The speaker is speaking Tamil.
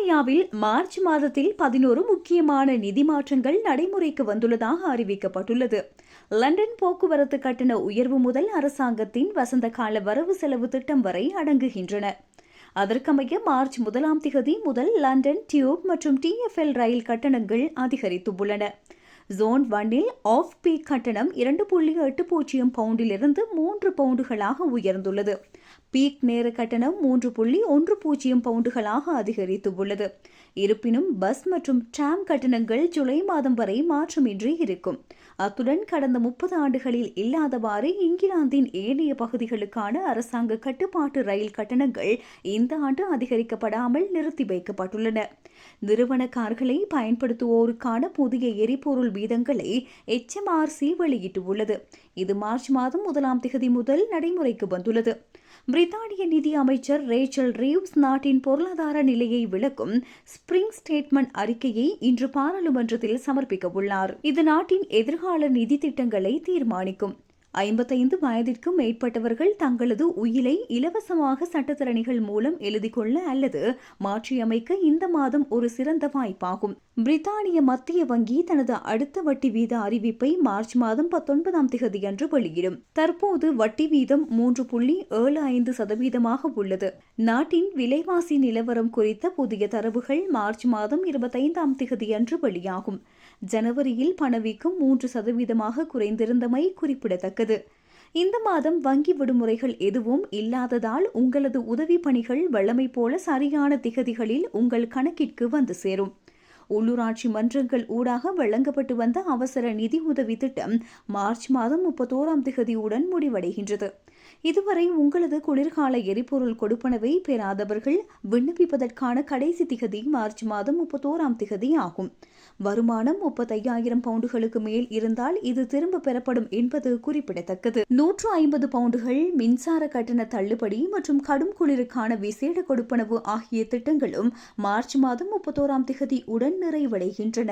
பிரித்தானியாவில் மார்ச் மாதத்தில் 11 முக்கியமான நிதி மாற்றங்கள் நடைமுறைக்கு வந்துள்ளதாக அறிவிக்கப்பட்டுள்ளது. லண்டன் போக்குவரத்து கட்டண உயர்வு முதல் அரசாங்கத்தின் வசந்த கால வரவு செலவு திட்டம் வரை அடங்குகின்றன. அதற்கமைய மார்ச் 1ஆம் தேதி முதல் லண்டன் டியூப் மற்றும் TFL ரயில் கட்டணங்கள் அதிகரித்துள்ளன. ஜோன் 1இல் ஆஃப் பீக் கட்டணம் 2.80 பவுண்டிலிருந்து 3 பவுண்டுகளாக உயர்ந்துள்ளது. பீக் நேர கட்டணம் 3.10 பவுண்டுகளாக அதிகரித்துள்ளது. இருப்பினும் பஸ் மற்றும் டிராம் கட்டணங்கள் ஜூலை மாதம் வரை மாற்றமின்றி இருக்கும். அத்துடன் கடந்த 30 ஆண்டுகளில் இல்லாதவாறு இங்கிலாந்தின் ஏனைய பகுதிகளுக்கான அரசாங்க கட்டுப்பாட்டு ரயில் கட்டணங்கள் இந்த ஆண்டு அதிகரிக்கப்படாமல் நிறுத்தி வைக்கப்பட்டுள்ளன. நிறுவன கார்களை பயன்படுத்துவோருக்கான புதிய எரிபொருள் வீதங்களை HMRC வெளியிட்டுள்ளது. இது மார்ச் மாதம் 1ஆம் தேதி முதல் நடைமுறைக்கு வந்துள்ளது. பிரித்தானிய நிதி அமைச்சர் ரேச்சல் ரீவ்ஸ் நாட்டின் பொருளாதார நிலையை விளக்கும் ஸ்பிரிங் ஸ்டேட்மெண்ட் அறிக்கையை இன்று பாராளுமன்றத்தில் சமர்ப்பிக்க உள்ளார். இது நாட்டின் எதிர்கால நிதி திட்டங்களை தீர்மானிக்கும். 55 வயதிற்கும் மேற்பட்டவர்கள் தங்களது உயிலை இலவசமாக சட்டத்தரணிகள் மூலம் எழுதி கொள்ள அல்லது மாற்றியமைக்க இந்த மாதம் ஒரு சிறந்த வாய்ப்பாகும். பிரித்தானிய மத்திய வங்கி தனது அடுத்த வட்டி வீத அறிவிப்பை மார்ச் மாதம் 19ஆம் தேதியன்று வெளியிடும். தற்போது வட்டி வீதம் 3.75% உள்ளது. நாட்டின் விலைவாசி நிலவரம் குறித்த புதிய தரவுகள் மார்ச் மாதம் 25ஆம் தேதியன்று வெளியாகும். ஜனவரியில் பணவீக்கம் 3% குறைந்திருந்தமை குறிப்பிடத்தக்கது. இந்த மாதம் வங்கி விடுமுறைகள் எதுவும் இல்லாததால் உங்களது உதவி பணிகள் வழமை போல சரியான திகதிகளில் உங்கள் கணக்கிற்கு வந்து சேரும். உள்ளூராட்சி மன்றங்கள் ஊடாக வழங்கப்பட்டு வந்த அவசர நிதி உதவி திட்டம் மார்ச் மாதம் 31ஆம் தேதியுடன் முடிவடைகின்றது. இதுவரை உங்களது குளிர்கால எரிபொருள் கொடுப்பனவை பெறாதவர்கள் விண்ணப்பிப்பதற்கான கடைசி திகதி மார்ச் மாதம் 31ஆம் தேதி ஆகும். வருமானம் 35,000 பவுண்டுகளுக்கு மேல் இருந்தால் இது திரும்ப பெறப்படும் என்பது குறிப்பிடத்தக்கது. 150 பவுண்டுகள் மின்சார கட்டண தள்ளுபடி மற்றும் கடும் குளிருக்கான விசேட கொடுப்பனவு ஆகிய திட்டங்களும் மார்ச் மாதம் 31ஆம் தேதி உடன் நிறைவடைகின்றன.